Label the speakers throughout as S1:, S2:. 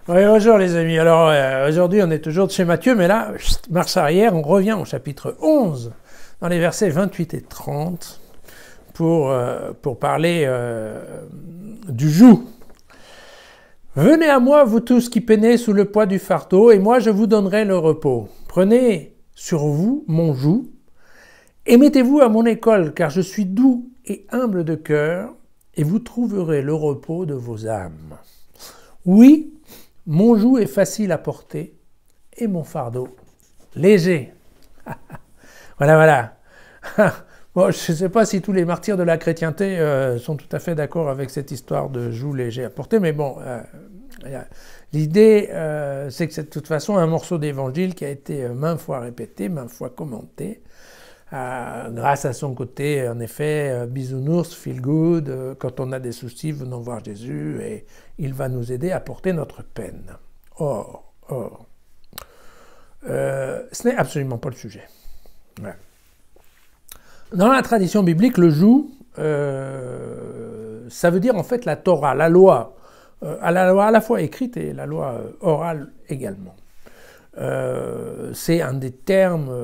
S1: Oui, bonjour les amis. Alors aujourd'hui on est toujours chez Matthieu, mais là, marche arrière, on revient au chapitre 11, dans les versets 28 et 30, pour parler du joug. Venez à moi, vous tous qui peinez sous le poids du fardeau, et moi je vous donnerai le repos. Prenez sur vous mon joug, et mettez-vous à mon école, car je suis doux et humble de cœur, et vous trouverez le repos de vos âmes. Oui, mon joug est facile à porter et mon fardeau léger. Voilà. Bon, je ne sais pas si tous les martyrs de la chrétienté sont tout à fait d'accord avec cette histoire de joug léger à porter, mais bon, l'idée, c'est que c'est de toute façon un morceau d'évangile qui a été maintes fois répété, maintes fois commenté, grâce à son côté, en effet, bisounours, feel good, quand on a des soucis, venons voir Jésus et il va nous aider à porter notre peine. Or, ce n'est absolument pas le sujet. Ouais. Dans la tradition biblique, le joug, ça veut dire en fait la Torah, la loi à la fois écrite et la loi orale également. C'est un des termes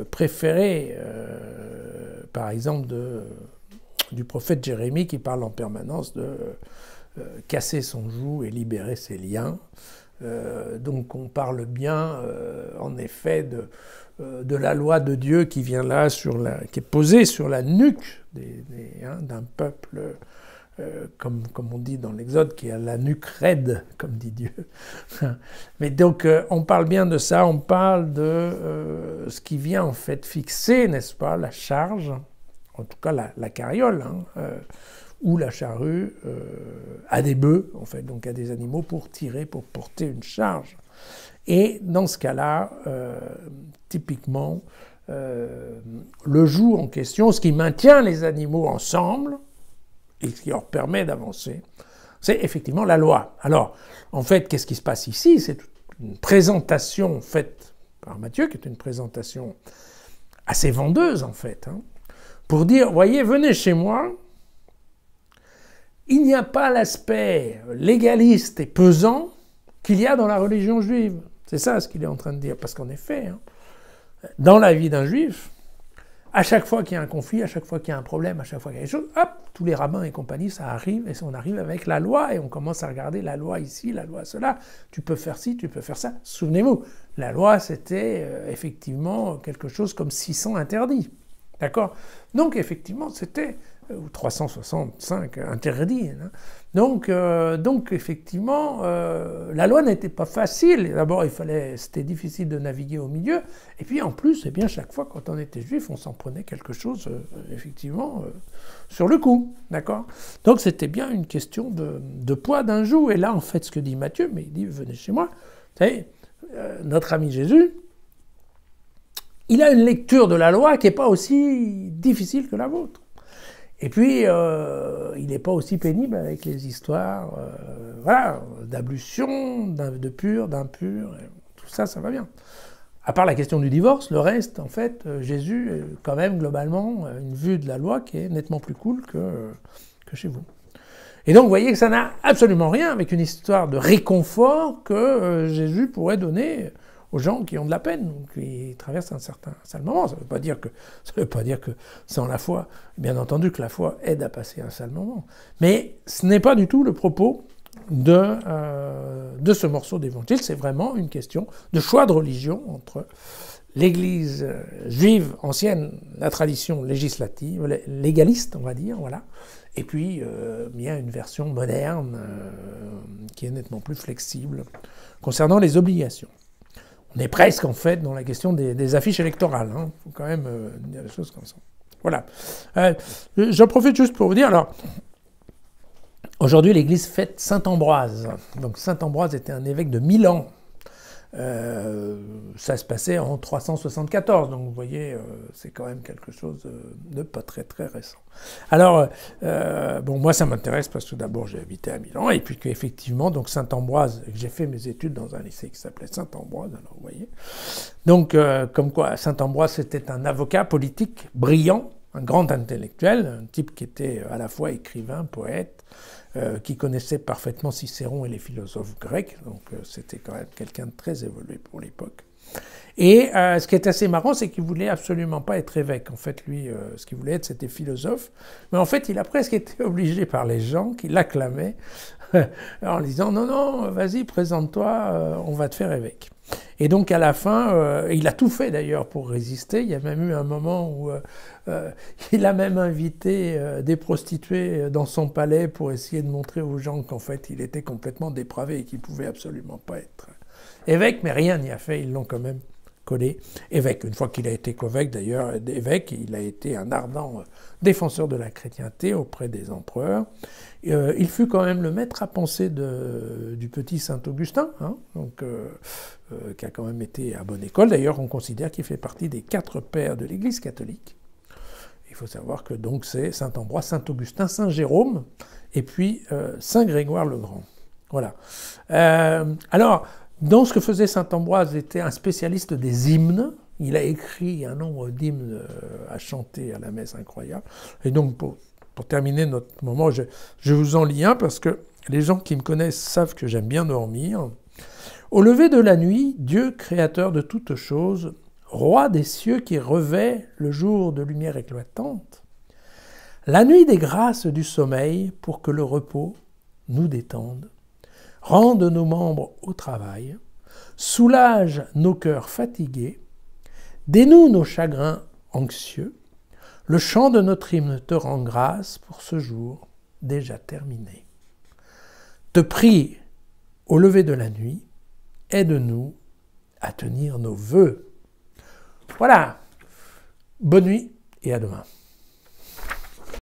S1: préférés, par exemple, du prophète Jérémie qui parle en permanence de casser son joug et libérer ses liens. Donc on parle bien, en effet, de la loi de Dieu qui vient là, qui est posée sur la nuque d'un peuple, comme on dit dans l'Exode, qui a la nuque raide, comme dit Dieu. Mais donc, on parle bien de ça, on parle de ce qui vient en fait fixer, n'est-ce pas, la charge, en tout cas la carriole, ou la charrue, à des bœufs, en fait, donc à des animaux pour tirer, pour porter une charge. Et dans ce cas-là, typiquement, le joug en question, ce qui maintient les animaux ensemble, et ce qui leur permet d'avancer, c'est effectivement la loi. Alors, en fait, qu'est-ce qui se passe ici? C'est une présentation faite par Matthieu, qui est une présentation assez vendeuse, en fait, pour dire, voyez, venez chez moi, il n'y a pas l'aspect légaliste et pesant qu'il y a dans la religion juive. C'est ça ce qu'il est en train de dire, parce qu'en effet, dans la vie d'un juif, à chaque fois qu'il y a un conflit, à chaque fois qu'il y a un problème, à chaque fois qu'il y a des choses, hop, tous les rabbins et compagnie, ça arrive, et on arrive avec la loi, et on commence à regarder la loi ici, la loi cela, tu peux faire ci, tu peux faire ça. Souvenez-vous, la loi, c'était effectivement quelque chose comme 600 interdits, d'accord? Donc, effectivement, c'était 365 interdits. Donc effectivement, la loi n'était pas facile. D'abord, c'était difficile de naviguer au milieu. Et puis en plus, eh bien, chaque fois quand on était juif, on s'en prenait quelque chose, effectivement, sur le coup. D'accord? Donc c'était bien une question de poids d'un joug. Et là, en fait, ce que dit Matthieu, mais il dit, venez chez moi. Vous savez, notre ami Jésus, il a une lecture de la loi qui n'est pas aussi difficile que la vôtre. Et puis, il n'est pas aussi pénible avec les histoires d'ablution, de pur, d'impur, tout ça, ça va bien. À part la question du divorce, le reste, en fait, Jésus est quand même, globalement, une vue de la loi qui est nettement plus cool que chez vous. Et donc, vous voyez que ça n'a absolument rien avec une histoire de réconfort que Jésus pourrait donner aux gens qui ont de la peine, qui traversent un certain sale moment. Ça ne veut pas dire que sans la foi, bien entendu que la foi aide à passer un sale moment. Mais ce n'est pas du tout le propos de ce morceau d'évangile. C'est vraiment une question de choix de religion entre l'Église juive ancienne, la tradition législative, légaliste, on va dire, voilà, et puis bien une version moderne qui est nettement plus flexible concernant les obligations. On est presque, en fait, dans la question des affiches électorales. Il faut quand même dire des choses comme ça. Voilà. J'en profite juste pour vous dire, alors, aujourd'hui, l'Église fête Saint-Ambroise. Donc, Saint-Ambroise était un évêque de Milan. Ça se passait en 374, donc vous voyez, c'est quand même quelque chose de pas très très récent. Alors, bon, moi ça m'intéresse parce que d'abord j'ai habité à Milan, et puis qu'effectivement, donc Saint-Ambroise, j'ai fait mes études dans un lycée qui s'appelait Saint-Ambroise, alors vous voyez. Donc, comme quoi, Saint-Ambroise c'était un avocat politique brillant, un grand intellectuel, un type qui était à la fois écrivain, poète, qui connaissait parfaitement Cicéron et les philosophes grecs, donc c'était quand même quelqu'un de très évolué pour l'époque. Et ce qui est assez marrant, c'est qu'il voulait absolument pas être évêque. En fait, lui, ce qu'il voulait être, c'était philosophe. Mais en fait, il a presque été obligé par les gens qui l'acclamaient en disant « Non, non, vas-y, présente-toi, on va te faire évêque ». Et donc, à la fin, il a tout fait d'ailleurs pour résister. Il y a même eu un moment où il a même invité des prostituées dans son palais pour essayer de montrer aux gens qu'en fait, il était complètement dépravé et qu'il pouvait absolument pas être évêque, mais rien n'y a fait. Ils l'ont quand même collé évêque. Une fois qu'il a été évêque, d'ailleurs, évêque, il a été un ardent défenseur de la chrétienté auprès des empereurs. Il fut quand même le maître à penser du petit Saint-Augustin, hein, donc, qui a quand même été à bonne école. D'ailleurs, on considère qu'il fait partie des 4 pères de l'Église catholique. Il faut savoir que donc c'est Saint-Ambroise, Saint-Augustin, Saint-Jérôme et puis Saint-Grégoire le Grand. Voilà. Alors, dans ce que faisait Saint-Ambroise, il était un spécialiste des hymnes. Il a écrit un nombre d'hymnes à chanter à la messe incroyable. Et donc, pour terminer notre moment, je vous en lis un parce que les gens qui me connaissent savent que j'aime bien dormir. Au lever de la nuit, Dieu, créateur de toutes choses, roi des cieux qui revêt le jour de lumière éclatante, la nuit des grâces du sommeil pour que le repos nous détende, rende nos membres au travail, soulage nos cœurs fatigués, dénoue nos chagrins anxieux, le chant de notre hymne te rend grâce pour ce jour déjà terminé. Te prie, au lever de la nuit, aide-nous à tenir nos vœux. Voilà, bonne nuit et à demain.